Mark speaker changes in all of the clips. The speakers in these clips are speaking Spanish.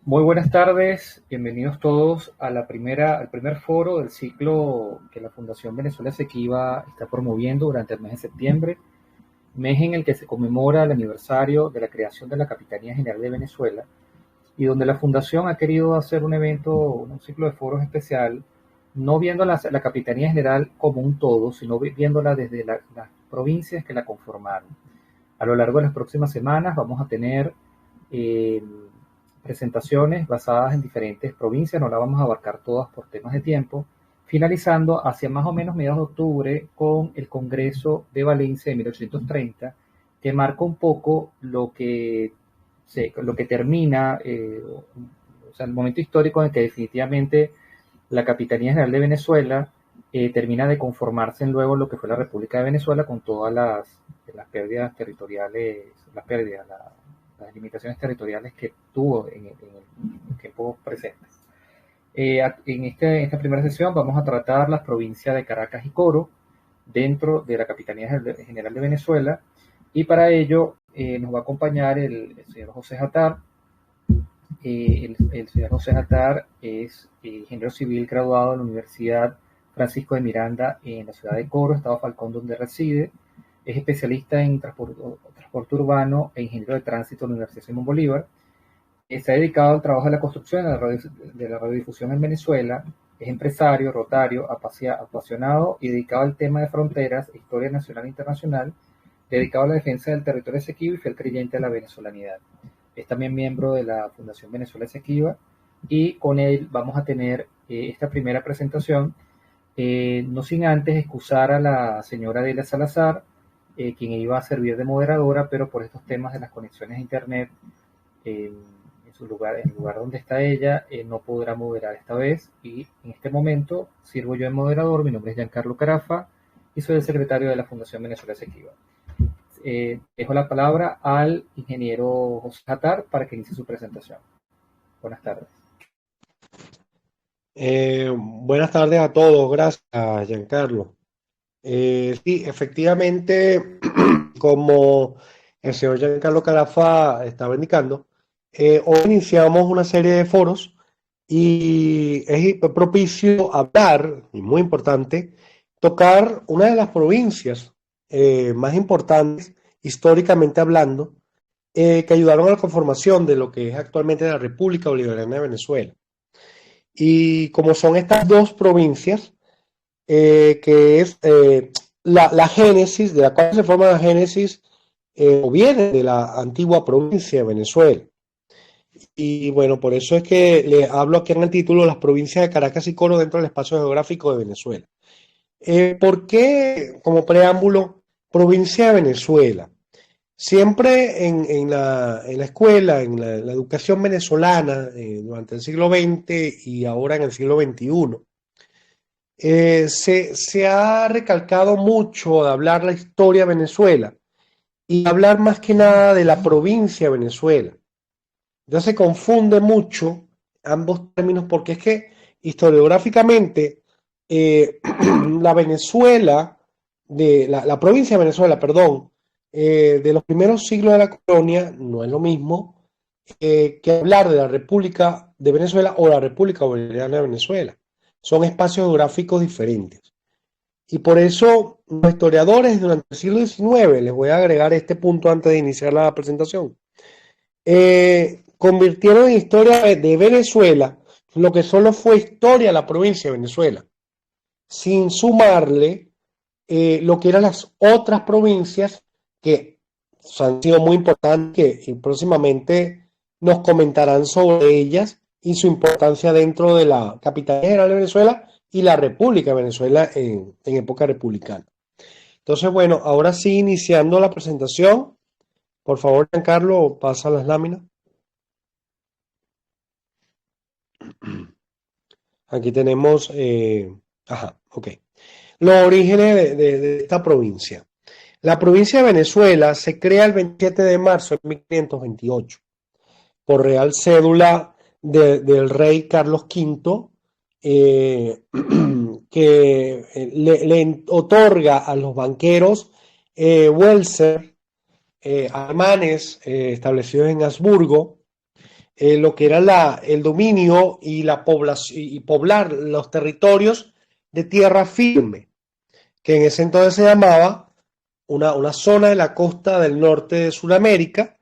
Speaker 1: Muy buenas tardes, bienvenidos todos a al primer foro del ciclo que la Fundación Venezuela Esequiba está promoviendo durante el mes de septiembre, mes en el que se conmemora el aniversario de la creación de la Capitanía General de Venezuela y donde la Fundación ha querido hacer un evento, un ciclo de foros especial, no viendo la Capitanía General como un todo, sino viéndola desde las provincias que la conformaron. A lo largo de las próximas semanas vamos a tener eh, presentaciones basadas en diferentes provincias, no la vamos a abarcar todas por temas de tiempo, finalizando hacia más o menos mediados de octubre con el Congreso de Valencia de 1830, que marca un poco lo que termina, o sea, el momento histórico en que definitivamente la Capitanía General de Venezuela termina de conformarse en luego lo que fue la República de Venezuela con todas las pérdidas territoriales, las limitaciones territoriales que tuvo en el tiempo presente. En esta primera sesión vamos a tratar las provincias de Caracas y Coro dentro de la Capitanía General de Venezuela y para ello nos va a acompañar el señor José Jatar. El señor José Jatar es ingeniero civil graduado de la Universidad Francisco de Miranda en la ciudad de Coro, estado Falcón, donde reside. Es especialista en transporte urbano e ingeniero de tránsito de la Universidad Simón Bolívar. Está dedicado al trabajo de la construcción de la radiodifusión en Venezuela. Es empresario, rotario, apasionado y dedicado al tema de fronteras, historia nacional e internacional, dedicado a la defensa del territorio esequibo y fiel creyente de la venezolanidad. Es también miembro de la Fundación Venezuela Esequiba y con él vamos a tener esta primera presentación, no sin antes excusar a la señora Delia Salazar, quien iba a servir de moderadora, pero por estos temas de las conexiones a internet en el lugar donde está ella, no podrá moderar esta vez y en este momento sirvo yo de moderador. Mi nombre es Giancarlo Carafa y soy el secretario de la Fundación Venezuela Esequiba. Dejo la palabra al ingeniero José Jatar para que inicie su presentación. Buenas tardes.
Speaker 2: Buenas tardes a todos, gracias, Giancarlo. Sí, efectivamente, como el señor Giancarlo Carafa estaba indicando, hoy iniciamos una serie de foros y es propicio hablar, y muy importante, tocar una de las provincias más importantes, históricamente hablando, que ayudaron a la conformación de lo que es actualmente la República Bolivariana de Venezuela. Y como son estas dos provincias, que es la génesis, de la cual se forma la génesis, o viene de la antigua provincia de Venezuela. Y bueno, por eso es que le hablo aquí en el título, las provincias de Caracas y Coro dentro del espacio geográfico de Venezuela. ¿Por qué, como preámbulo, provincia de Venezuela? Siempre en la escuela, en la educación venezolana, durante el siglo XX y ahora en el siglo XXI, se ha recalcado mucho de hablar la historia de Venezuela y hablar más que nada de la provincia de Venezuela. Ya se confunde mucho ambos términos porque es que historiográficamente la Venezuela, la provincia de Venezuela, perdón, de los primeros siglos de la colonia no es lo mismo que hablar de la República de Venezuela o la República Bolivariana de Venezuela. Son espacios geográficos diferentes. Y por eso los historiadores durante el siglo XIX, les voy a agregar este punto antes de iniciar la presentación, convirtieron en historia de Venezuela lo que solo fue historia de la provincia de Venezuela, sin sumarle lo que eran las otras provincias que han sido muy importantes, que próximamente nos comentarán sobre ellas y su importancia dentro de la capital general de Venezuela y la República de Venezuela en época republicana. Entonces, bueno, ahora sí, iniciando la presentación, por favor, Giancarlo, pasa las láminas. Aquí tenemos, ok. Los orígenes de esta provincia. La provincia de Venezuela se crea el 27 de marzo de 1528 por real cédula del rey Carlos V, que le otorga a los banqueros Welser, alemanes establecidos en Habsburgo, lo que era el dominio y la población y poblar los territorios de tierra firme, que en ese entonces se llamaba una zona de la costa del norte de Sudamérica,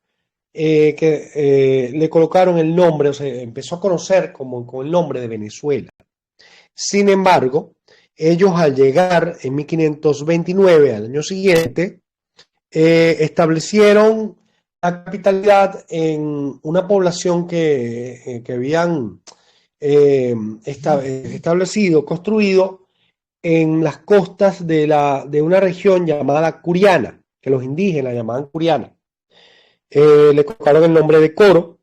Speaker 2: que le colocaron el nombre, o sea, empezó a conocer como con el nombre de Venezuela. Sin embargo, ellos al llegar en 1529, al año siguiente, establecieron la capitalidad en una población que habían establecido, construido en las costas de una región llamada Curiana, que los indígenas llamaban Curiana. Le colocaron el nombre de Coro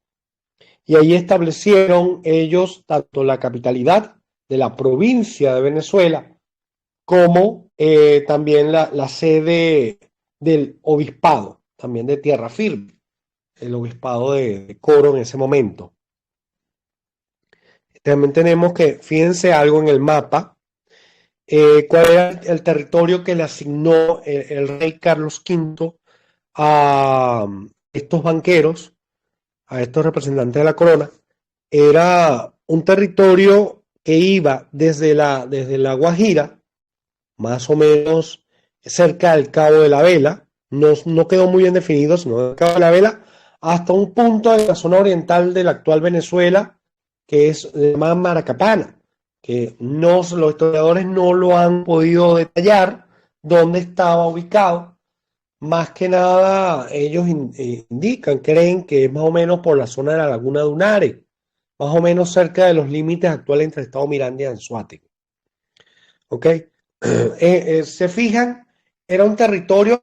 Speaker 2: y ahí establecieron ellos tanto la capitalidad de la provincia de Venezuela como también la sede del obispado, también de tierra firme, el obispado de Coro en ese momento. También tenemos que, fíjense algo en el mapa, cuál era el territorio que le asignó el rey Carlos V a estos banqueros, a estos representantes de la corona. Era un territorio que iba desde la Guajira, más o menos cerca del Cabo de la Vela, no quedó muy bien definido, sino del Cabo de la Vela, hasta un punto de la zona oriental de la actual Venezuela, que es llamada Maracapana, que los historiadores no lo han podido detallar dónde estaba ubicado. Más que nada, ellos indican, creen que es más o menos por la zona de la Laguna de Unare, más o menos cerca de los límites actuales entre el estado Miranda y Anzoátegui. ¿Ok? Se fijan, era un territorio,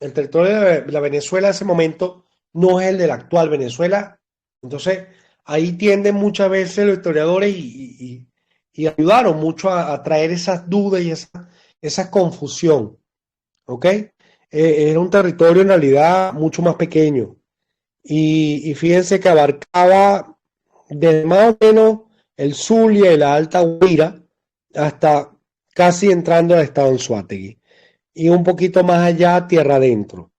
Speaker 2: el territorio de la Venezuela en ese momento no es el de la actual Venezuela. Entonces, ahí tienden muchas veces los historiadores y ayudaron mucho a traer esas dudas y esa confusión. ¿Ok? Era un territorio en realidad mucho más pequeño. Y fíjense que abarcaba desde más o menos el Zulia y la Alta Guaira hasta casi entrando al estado Anzoátegui y un poquito más allá tierra adentro.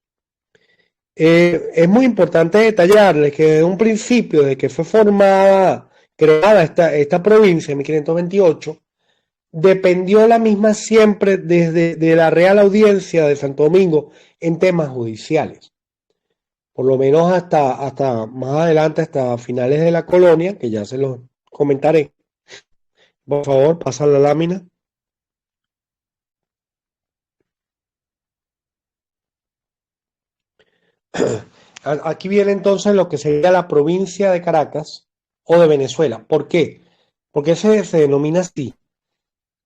Speaker 2: Es muy importante detallarles que desde un principio, de que fue creada esta provincia en 1528, dependió la misma siempre desde de la Real Audiencia de Santo Domingo en temas judiciales. Por lo menos hasta más adelante, hasta finales de la colonia, que ya se los comentaré. Por favor, pasa la lámina. Aquí viene entonces lo que sería la provincia de Caracas o de Venezuela. ¿Por qué? Porque se denomina así.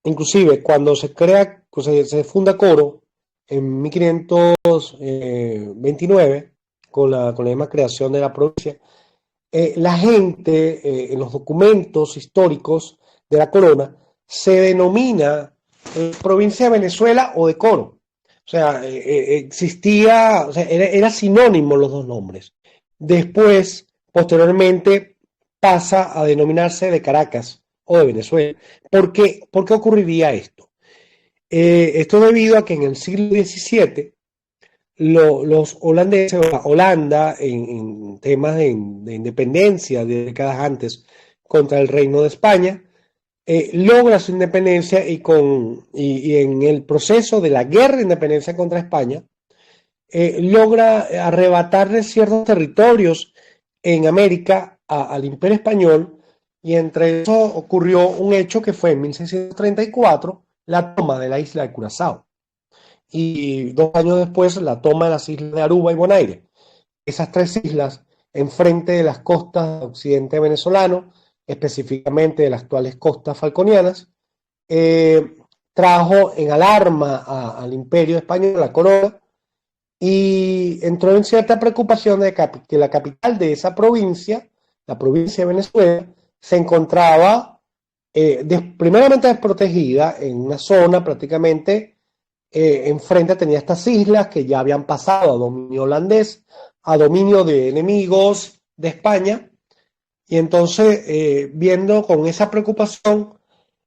Speaker 2: Inclusive cuando se funda Coro en 1529, con la misma creación de la provincia, la gente en los documentos históricos de la corona se denomina provincia de Venezuela o de Coro. O sea, existía, o sea, era sinónimo los dos nombres. Después, posteriormente, pasa a denominarse de Caracas o de Venezuela. ¿Por qué ocurriría esto? Esto debido a que en el siglo XVII los holandeses, Holanda, en temas de independencia de décadas antes contra el Reino de España, logra su independencia y en el proceso de la guerra de independencia contra España, logra arrebatarle ciertos territorios en América al Imperio Español, y entre eso ocurrió un hecho que fue en 1634 la toma de la isla de Curazao y 2 años después la toma de las islas de Aruba y Bonaire. Esas tres islas enfrente de las costas del occidente venezolano, específicamente de las actuales costas falconianas, trajo en alarma al imperio español, a la corona, y entró en cierta preocupación de que la capital de esa provincia, la provincia de Venezuela, se encontraba primeramente desprotegida en una zona prácticamente enfrente tenía estas islas que ya habían pasado a dominio holandés, a dominio de enemigos de España, y entonces viendo con esa preocupación,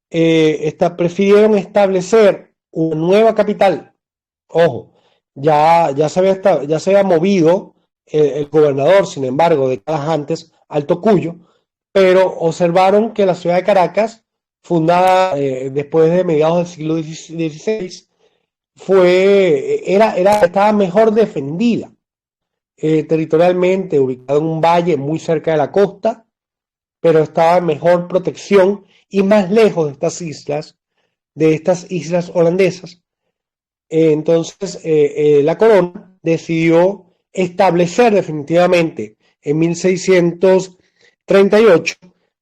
Speaker 2: prefirieron establecer una nueva capital. Ojo, ya se había movido el gobernador, sin embargo, décadas antes al Tocuyo, pero observaron que la ciudad de Caracas, fundada después de mediados del siglo XVI, estaba mejor defendida territorialmente, ubicada en un valle muy cerca de la costa, pero estaba en mejor protección y más lejos de estas islas holandesas. Entonces, la corona decidió establecer definitivamente en 1638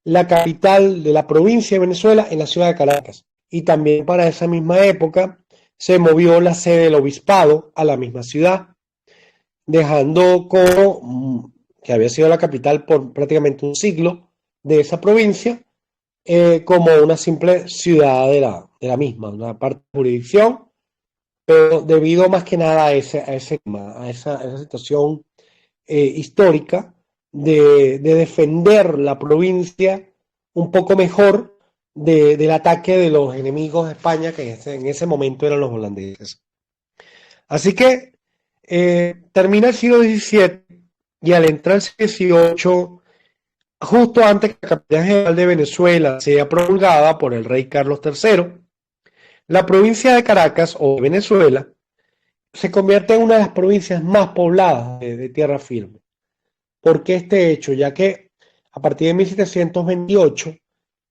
Speaker 2: la capital de la provincia de Venezuela en la ciudad de Caracas. Y también para esa misma época se movió la sede del obispado a la misma ciudad, dejando Coro, que había sido la capital por prácticamente un siglo de esa provincia, como una simple ciudad de la misma, una parte de jurisdicción, pero debido más que nada a esa situación histórica de defender la provincia un poco mejor del ataque de los enemigos de España, que en ese momento eran los holandeses. Así que termina el siglo XVII y al entrar el siglo XVIII, justo antes que la capital general de Venezuela sea promulgada por el rey Carlos III, la provincia de Caracas o de Venezuela se convierte en una de las provincias más pobladas de tierra firme. ¿Por qué este hecho? Ya que a partir de 1728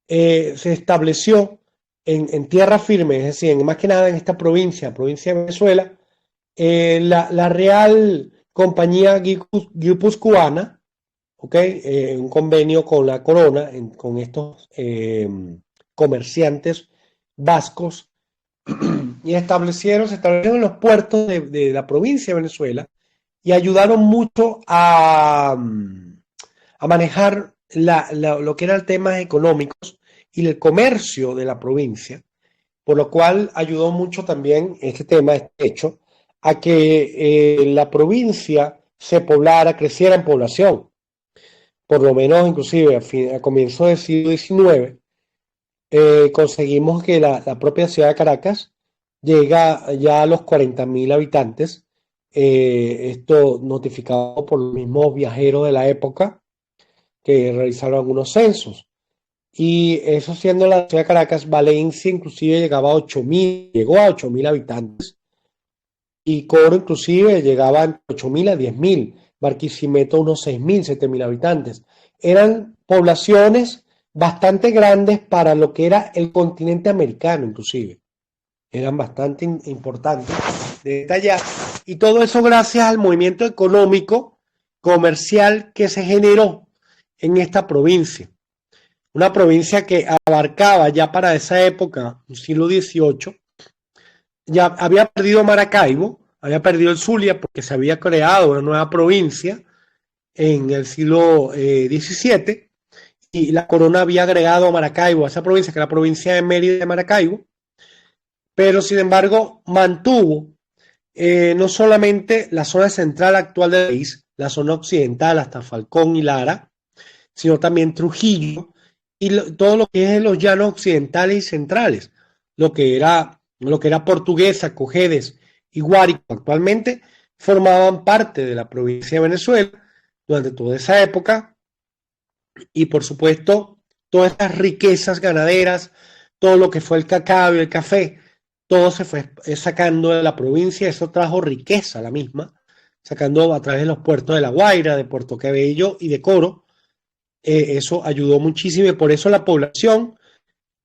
Speaker 2: se estableció en tierra firme, es decir, más que nada en esta provincia de Venezuela, la Real Compañía Guipuzcoana, ¿okay? Un convenio con la corona, con estos comerciantes vascos, y se establecieron los puertos de la provincia de Venezuela y ayudaron mucho a manejar lo que eran temas económicos y el comercio de la provincia, por lo cual ayudó mucho también este hecho, a que la provincia se poblara, creciera en población. Por lo menos, inclusive, a comienzos del siglo XIX, conseguimos que la propia ciudad de Caracas llega ya a los 40.000 habitantes, esto notificado por los mismos viajeros de la época que realizaron algunos censos. Y eso siendo la ciudad de Caracas, Valencia inclusive llegaba a 8.000, llegó a 8.000 habitantes. Y Coro inclusive llegaba a 8.000 a 10.000, Barquisimeto unos 6.000, 7.000 habitantes. Eran poblaciones bastante grandes para lo que era el continente americano inclusive. Eran bastante importantes de detallar. Y todo eso gracias al movimiento económico, comercial que se generó en esta provincia. Una provincia que abarcaba ya para esa época, el siglo XVIII, ya había perdido Maracaibo, había perdido el Zulia porque se había creado una nueva provincia en el siglo XVII y la corona había agregado a Maracaibo, a esa provincia, que era la provincia de Mérida de Maracaibo, pero sin embargo mantuvo no solamente la zona central actual del país, la zona occidental hasta Falcón y Lara, sino también Trujillo y todo lo que es los llanos occidentales y centrales, lo que era Portuguesa, Cojedes y Guárico actualmente formaban parte de la provincia de Venezuela durante toda esa época y por supuesto todas estas riquezas ganaderas, todo lo que fue el cacao y el café, todo se fue sacando de la provincia, eso trajo riqueza a la misma, sacando a través de los puertos de La Guaira, de Puerto Cabello y de Coro, eso ayudó muchísimo y por eso la población,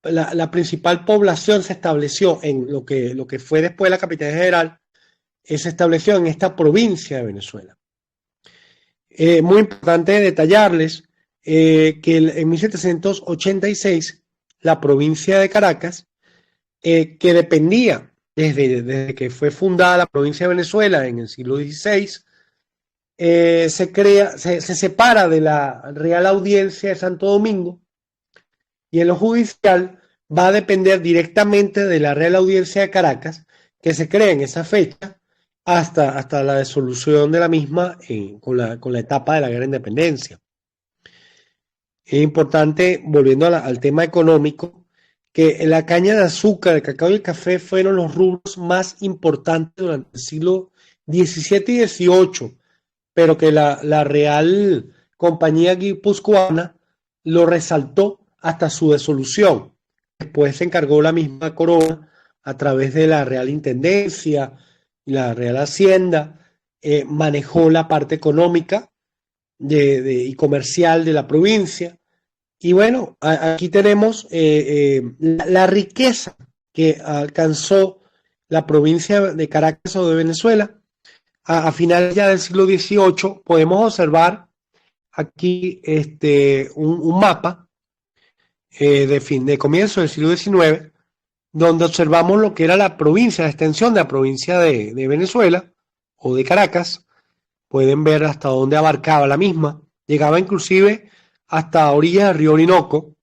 Speaker 2: la principal población se estableció en lo que fue después la capital general, se estableció en esta provincia de Venezuela. Muy importante detallarles que en 1786 la provincia de Caracas, que dependía desde que fue fundada la provincia de Venezuela en el siglo XVI, se separa de la Real Audiencia de Santo Domingo y en lo judicial va a depender directamente de la Real Audiencia de Caracas, que se crea en esa fecha hasta la disolución de la misma con la etapa de la Guerra de Independencia. Es importante, volviendo al tema económico, que la caña de azúcar, el cacao y el café fueron los rubros más importantes durante el siglo XVII y XVIII, pero que la Real Compañía Guipuzcoana lo resaltó hasta su disolución. Después se encargó la misma corona a través de la Real Intendencia y la Real Hacienda, manejó la parte económica y comercial de la provincia. Y bueno, aquí tenemos la riqueza que alcanzó la provincia de Caracas o de Venezuela a finales ya del siglo XVIII. Podemos observar aquí un mapa de comienzo del siglo XIX, donde observamos lo que era la provincia, la extensión de la provincia de Venezuela o de Caracas. Pueden ver hasta dónde abarcaba la misma. Llegaba inclusive hasta orillas del río Orinoco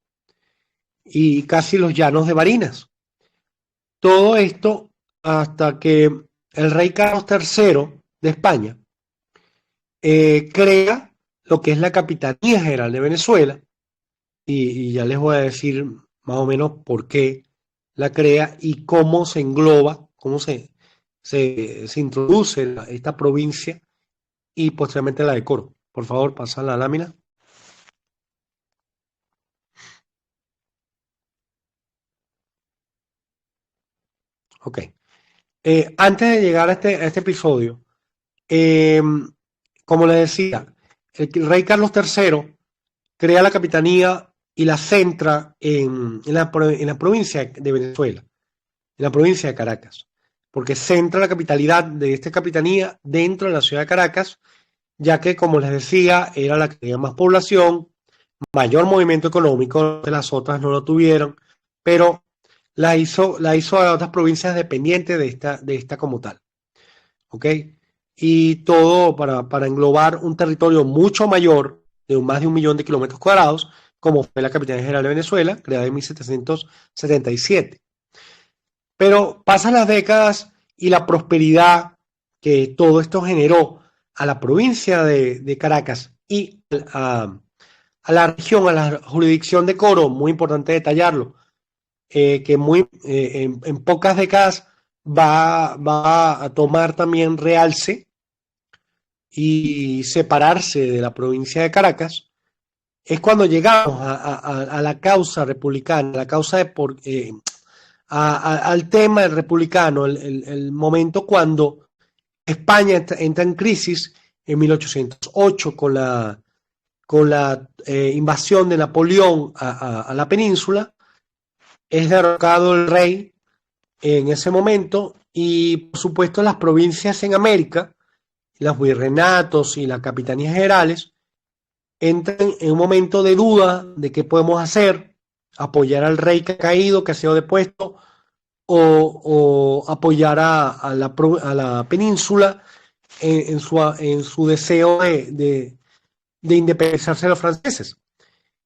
Speaker 2: y casi los llanos de Barinas. Todo esto hasta que el rey Carlos III de España crea lo que es la Capitanía General de Venezuela, y ya les voy a decir más o menos por qué la crea y cómo se engloba, cómo se introduce esta provincia y posteriormente la de Coro. Por favor, pasa la lámina. Ok. Antes de llegar a este episodio, como les decía, el rey Carlos III crea la capitanía y la centra en la provincia de Venezuela, en la provincia de Caracas, porque centra la capitalidad de esta capitanía dentro de la ciudad de Caracas, ya que, como les decía, era la que tenía más población, mayor movimiento económico, que las otras no lo tuvieron, pero la hizo a otras provincias dependientes de esta como tal. ¿Ok? Y todo para englobar un territorio mucho mayor, de más de 1 millón de kilómetros cuadrados, como fue la Capitanía General de Venezuela, creada en 1777. Pero pasan las décadas y la prosperidad que todo esto generó a la provincia de Caracas y a la región, a la jurisdicción de Coro, muy importante detallarlo, que en pocas décadas va a tomar también realce y separarse de la provincia de Caracas. Es cuando llegamos a la causa republicana, la causa al tema del republicano, el momento cuando España entra en crisis en 1808 con la invasión de Napoleón a la península. Es derrocado el rey en ese momento y, por supuesto, las provincias en América, los virreinatos y las capitanías generales, entran en un momento de duda de qué podemos hacer: apoyar al rey que ha caído, que ha sido depuesto, o apoyar a la península en su deseo de independizarse de los franceses.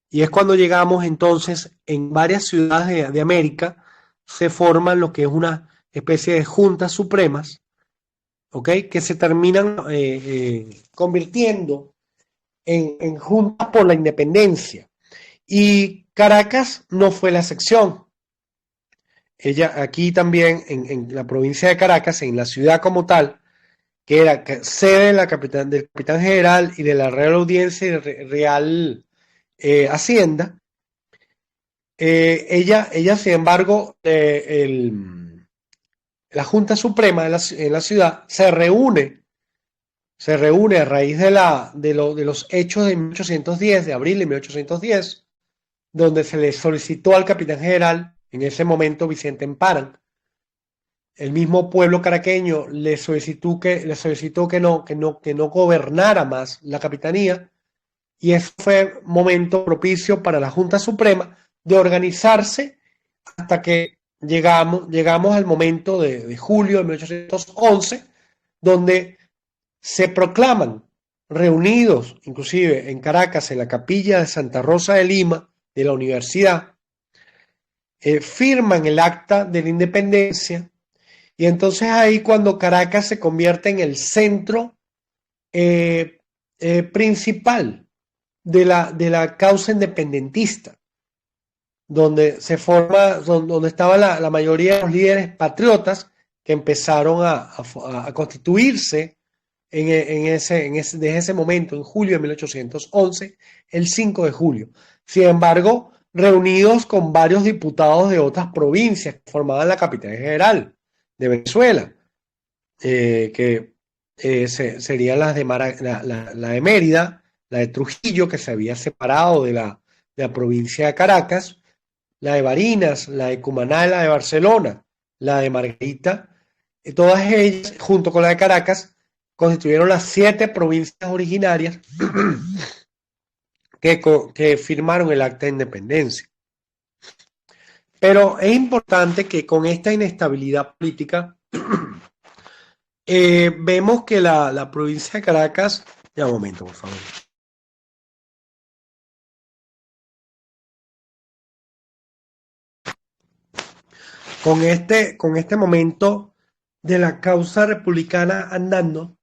Speaker 2: Y es cuando llegamos entonces en varias ciudades de América, se forman lo que es una especie de juntas supremas, ¿ok? Que se terminan convirtiendo en juntas por la independencia. Y Caracas no fue la excepción. Ella aquí también, en la provincia de Caracas, en la ciudad como tal, que era sede de del capitán general y de la Real Audiencia y Real Hacienda. Ella, sin embargo, la Junta Suprema en la ciudad se reúne a raíz de los hechos de 1810, de abril de 1810, donde se le solicitó al capitán general, en ese momento Vicente Emparan, el mismo pueblo caraqueño le solicitó que no gobernara más la capitanía, y ese fue momento propicio para la Junta Suprema de organizarse hasta que llegamos al momento de julio de 1811, donde se proclaman reunidos, inclusive en Caracas, en la capilla de Santa Rosa de Lima, de la universidad, firman el acta de la independencia, y entonces ahí cuando Caracas se convierte en el centro principal de la causa independentista, donde se forma, donde estaba la mayoría de los líderes patriotas que empezaron a constituirse desde ese momento, en julio de 1811, el 5 de julio. Sin embargo, reunidos con varios diputados de otras provincias que formaban la capital general de Venezuela, que serían las de la de Mérida, la de Trujillo, que se había separado de la provincia de Caracas, la de Barinas, la de Cumaná, la de Barcelona, la de Margarita, todas ellas, junto con la de Caracas, constituyeron las 7 provincias originarias que firmaron el acta de independencia. Pero es importante que con esta inestabilidad política vemos que la provincia de Caracas, ya un momento, por favor. Con este momento de la causa republicana andando,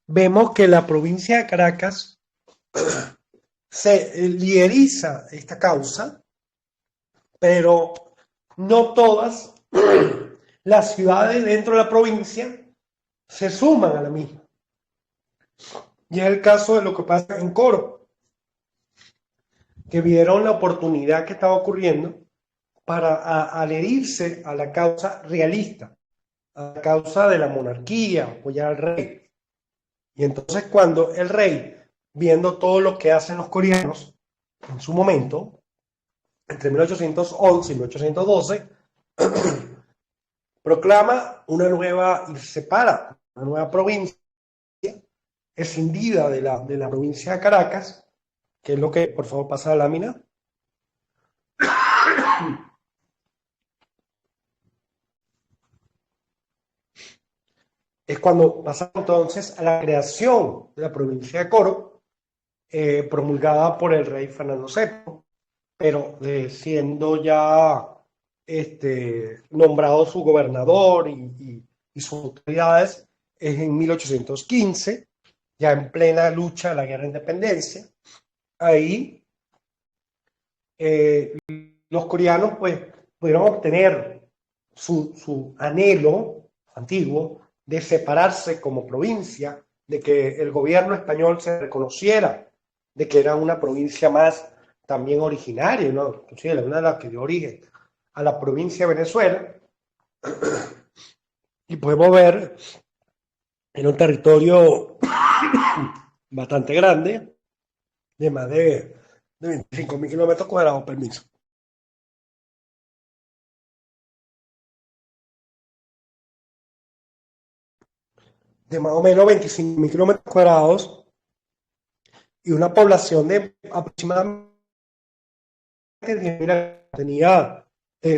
Speaker 2: vemos que la provincia de Caracas se lideriza esta causa, pero no todas las ciudades dentro de la provincia se suman a la misma. Y es el caso de lo que pasa en Coro, que vieron la oportunidad que estaba ocurriendo para adherirse a la causa realista, a la causa de la monarquía, apoyar al rey. Y entonces cuando el rey, viendo todo lo que hacen los coreanos en su momento, entre 1811 y 1812, proclama una nueva y separa una nueva provincia escindida de la provincia de Caracas, que es lo que, por favor, pasa la lámina. Es cuando pasa entonces a la creación de la provincia de Coro, promulgada por el rey Fernando VII, pero siendo ya nombrado su gobernador y sus autoridades es en 1815, ya en plena lucha de la guerra de independencia. Ahí los coreanos pues pudieron obtener su anhelo antiguo de separarse como provincia, de que el gobierno español se reconociera de que era una provincia más también originaria, ¿no? Inclusive una de las que dio origen a la provincia de Venezuela. Y podemos ver en un territorio bastante grande, de más de 25.000 kilómetros cuadrados, permiso. De más o menos 25.000 kilómetros cuadrados y una población de aproximadamente tenía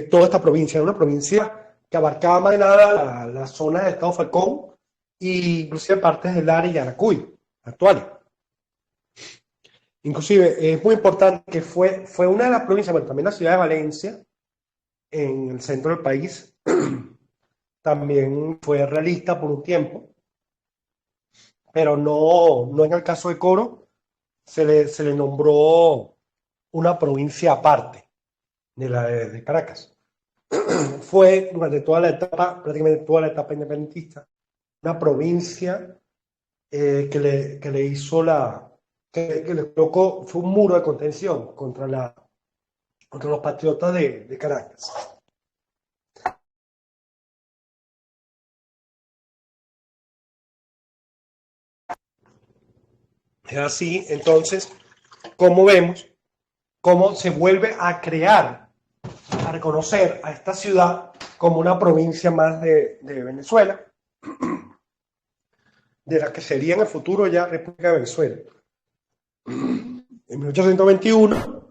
Speaker 2: toda esta provincia. Era una provincia que abarcaba más de nada la zona del estado Falcón e inclusive partes del Lara y Yaracuy actuales. Inclusive es muy importante que fue una de las provincias, bueno, también la ciudad de Valencia, en el centro del país, también fue realista por un tiempo, pero no en el caso de Coro, se le nombró una provincia aparte de la de Caracas. Fue durante toda la etapa, prácticamente toda la etapa independentista, una provincia que le hizo que le colocó, fue un muro de contención contra los patriotas de Caracas. Es así, entonces, como vemos, cómo se vuelve a crear, a reconocer a esta ciudad como una provincia más de Venezuela, de la que sería en el futuro ya República de Venezuela. En 1821,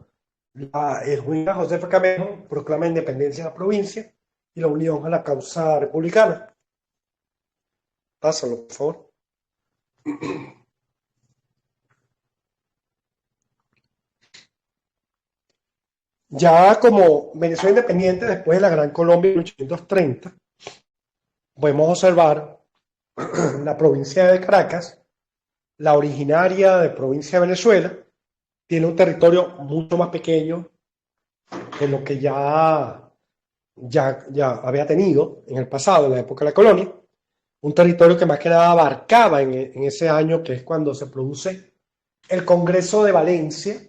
Speaker 2: el juez José Camejo proclama independencia de la provincia y la unión a la causa republicana. Pásalo, por favor. Ya como Venezuela independiente después de la Gran Colombia en 1830, podemos observar la provincia de Caracas, la originaria de provincia de Venezuela, tiene un territorio mucho más pequeño que lo que ya había tenido en el pasado, en la época de la colonia. un territorio que más que nada abarcaba en ese año, que es cuando se produce el Congreso de Valencia,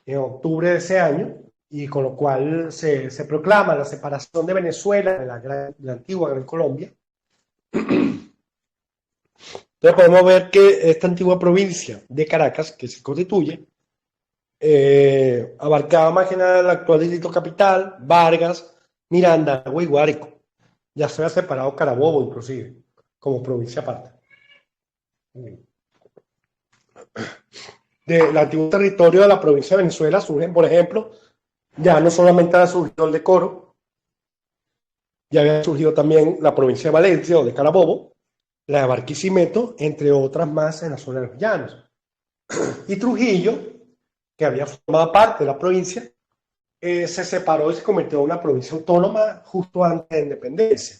Speaker 2: en octubre de ese año, y con lo cual se proclama la separación de Venezuela de la antigua Gran Colombia. Entonces podemos ver que esta antigua provincia de Caracas, que se constituye, abarcaba más que nada el actual distrito capital, Vargas, Miranda, Agua y Guárico. Ya se había separado Carabobo, inclusive, como provincia aparte. Del antiguo territorio de la provincia de Venezuela surgen, por ejemplo, ya no solamente había surgido el de Coro, ya había surgido también la provincia de Valencia o de Carabobo, la de Barquisimeto, entre otras más en la zona de los llanos. Y Trujillo, que había formado parte de la provincia, se separó y se convirtió en una provincia autónoma justo antes de la independencia,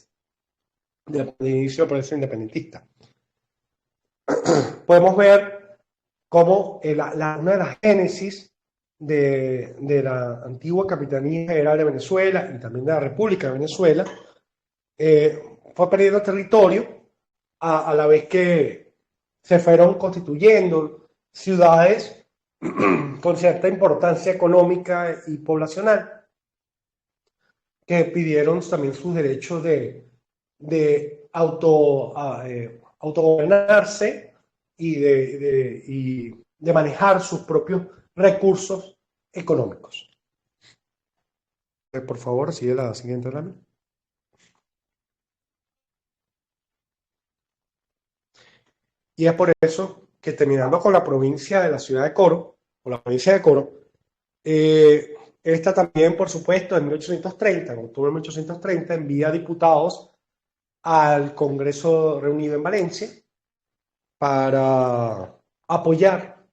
Speaker 2: del inicio del proceso independentista. Podemos ver cómo una de las génesis de la antigua Capitanía General de Venezuela y también de la República de Venezuela fue perdiendo territorio a la vez que se fueron constituyendo ciudades con cierta importancia económica y poblacional, que pidieron también sus derechos de autogobernarse y de manejar sus propios recursos económicos. Por favor, sigue la siguiente lámina. Y es por eso que terminando con la provincia de la ciudad de Coro, o la provincia de Coro, esta también, por supuesto, en 1830, en octubre de 1830, envía diputados al Congreso reunido en Valencia para apoyar,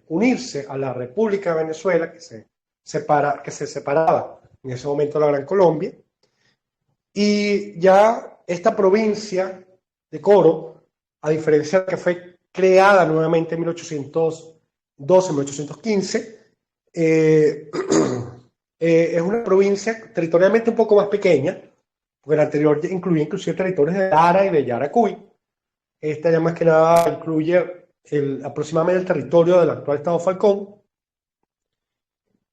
Speaker 2: unirse a la República de Venezuela, que se separaba en ese momento de la Gran Colombia. Y ya esta provincia de Coro, a diferencia de que fue creada nuevamente en 1812, 1815, es una provincia territorialmente un poco más pequeña, porque la anterior incluía inclusive territorios de Lara y de Yaracuy. Esta ya más que nada incluye aproximadamente el territorio del actual estado Falcón.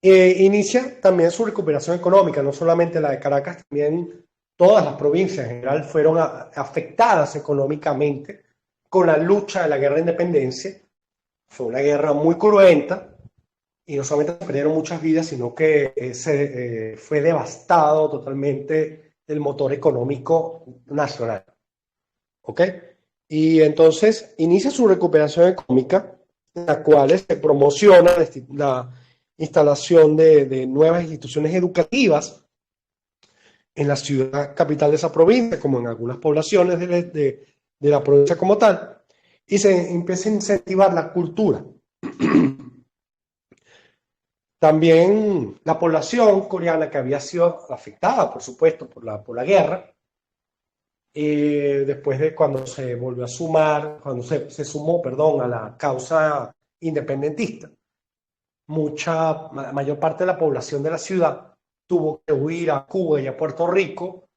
Speaker 2: Inicia también su recuperación económica, no solamente la de Caracas, también todas las provincias en general fueron afectadas económicamente con la lucha de la guerra de independencia. Fue una guerra muy cruenta y no solamente se perdieron muchas vidas, sino que fue devastado totalmente el motor económico nacional. ¿Ok? Y entonces inicia su recuperación económica, en la cual se promociona la instalación de nuevas instituciones educativas en la ciudad capital de esa provincia, como en algunas poblaciones de la provincia como tal, y se empieza a incentivar la cultura. También la población coreana, que había sido afectada, por supuesto, por la guerra, después de cuando se volvió a sumar, cuando se sumó, perdón, a la causa independentista, la mayor parte de la población de la ciudad tuvo que huir a Cuba y a Puerto Rico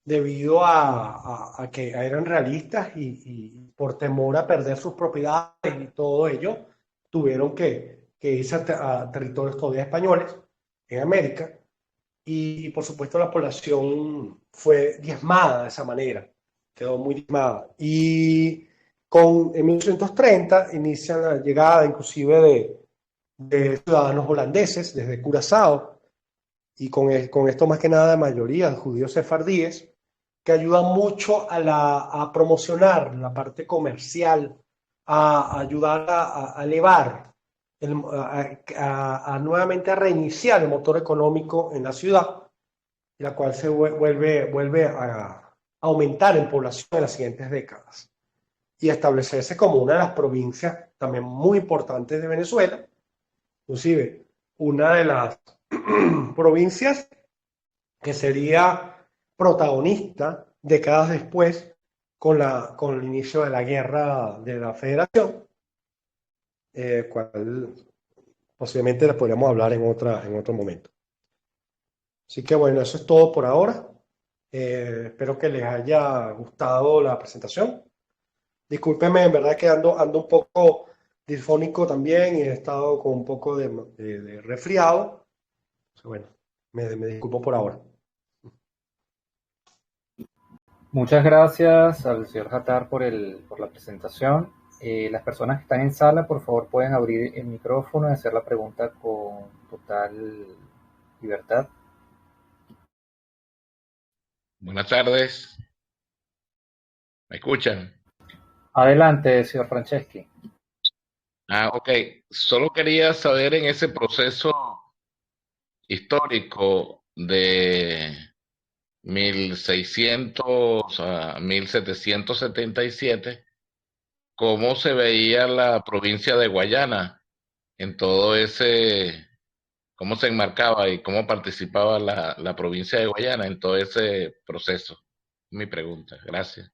Speaker 2: debido a que eran realistas y por temor a perder sus propiedades y todo ello, tuvieron que irse a territorios todavía españoles en América. Y por supuesto la población fue diezmada de esa manera, quedó muy diezmada. Y en 1830 inicia la llegada inclusive de ciudadanos holandeses desde Curazao, y con esto más que nada de mayoría judíos sefardíes, que ayudan mucho a promocionar la parte comercial, a ayudar a elevar, nuevamente a reiniciar el motor económico en la ciudad, la cual se vuelve a aumentar en población en las siguientes décadas y establecerse como una de las provincias también muy importantes de Venezuela, inclusive una de las provincias que sería protagonista décadas después con el inicio de la guerra de la Federación, cual posiblemente les podríamos hablar en otro momento. Así que bueno, eso es todo por ahora. Espero que les haya gustado la presentación. Discúlpeme, en verdad que ando un poco disfónico también y he estado con un poco de resfriado. Bueno, me disculpo por ahora.
Speaker 1: Muchas gracias al señor Jatar por la presentación. Las personas que están en sala, por favor, pueden abrir el micrófono y hacer la pregunta con total libertad.
Speaker 3: Buenas tardes, ¿me escuchan?
Speaker 1: Adelante, señor Franceschi.
Speaker 3: Ok. Solo quería saber en ese proceso histórico de 1600 a 1777, cómo se veía la provincia de Guayana en todo ese, cómo se enmarcaba y cómo participaba la provincia de Guayana en todo ese proceso. Mi pregunta, gracias.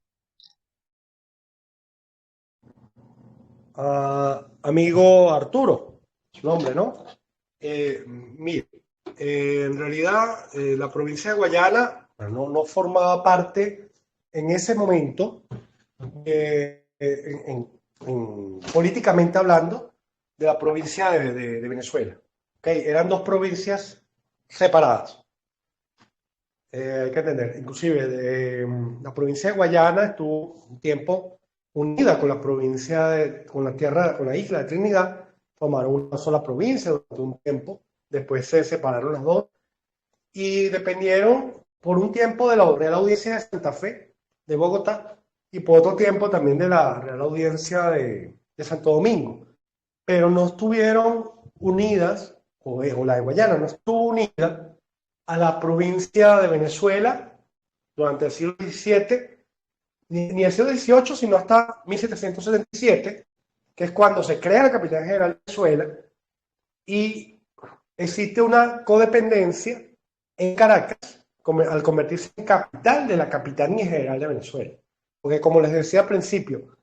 Speaker 2: Amigo Arturo, su nombre, ¿no? Mire, en realidad la provincia de Guayana no formaba parte en ese momento, políticamente hablando, de la provincia de Venezuela. ¿Okay? Eran dos provincias separadas. Hay que entender, inclusive la provincia de Guayana estuvo un tiempo unida con la provincia con la tierra, con la isla de Trinidad, formaron una sola provincia durante un tiempo, después se separaron las dos y dependieron por un tiempo de la Real Audiencia de Santa Fe de Bogotá y por otro tiempo también de la Real Audiencia de Santo Domingo, pero no estuvieron unidas, o la de Guayana no estuvo unida a la provincia de Venezuela durante el siglo XVII, ni el siglo XVIII, sino hasta 1777, que es cuando se crea la Capitanía General de Venezuela y existe una codependencia en Caracas al convertirse en capital de la Capitanía General de Venezuela. Porque como les decía al principio,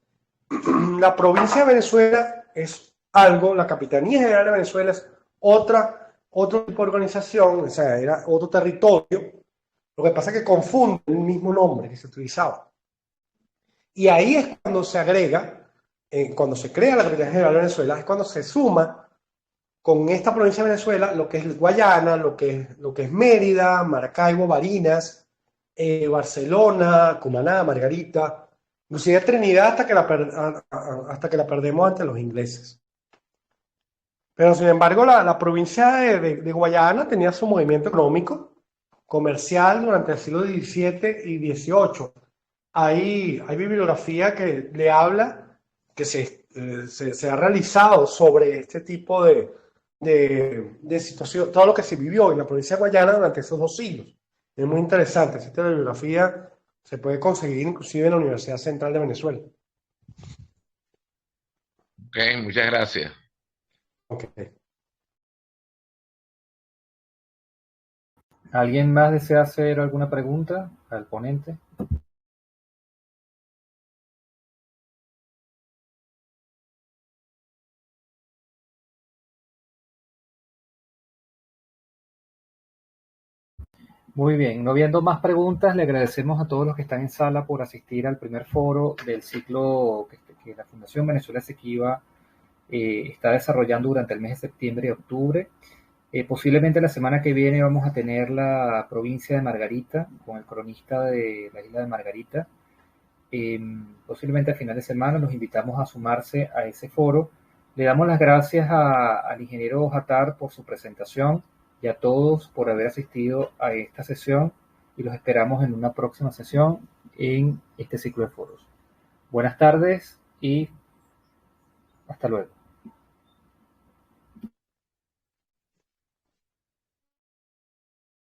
Speaker 2: la provincia de Venezuela es algo, la Capitanía General de Venezuela es otro tipo de organización, o sea, era otro territorio. Lo que pasa es que confunden el mismo nombre que se utilizaba. Y ahí es cuando se agrega, cuando se crea la Capitanía General de Venezuela, es cuando se suma con esta provincia de Venezuela lo que es Guayana, lo que es Mérida, Maracaibo, Barinas, Barcelona, Cumaná, Margarita, inclusive Trinidad hasta que la perdemos ante los ingleses. Pero sin embargo, la provincia de Guayana tenía su movimiento económico, comercial durante el siglo XVII y XVIII. Hay bibliografía que le habla, que se ha realizado sobre este tipo de situación, todo lo que se vivió en la provincia de Guayana durante esos 2 siglos. Es muy interesante. Esta bibliografía se puede conseguir inclusive en la Universidad Central de Venezuela.
Speaker 3: Ok, muchas gracias.
Speaker 2: Okay.
Speaker 1: ¿Alguien más desea hacer alguna pregunta al ponente? Muy bien, no viendo más preguntas, le agradecemos a todos los que están en sala por asistir al primer foro del ciclo que la Fundación Venezuela Esequiba está desarrollando durante el mes de septiembre y octubre. Posiblemente la semana que viene vamos a tener la provincia de Margarita con el cronista de la isla de Margarita. Posiblemente a final de semana los invitamos a sumarse a ese foro. Le damos las gracias al ingeniero Jatar por su presentación y a todos por haber asistido a esta sesión y los esperamos en una próxima sesión en este ciclo de foros. Buenas tardes y hasta luego.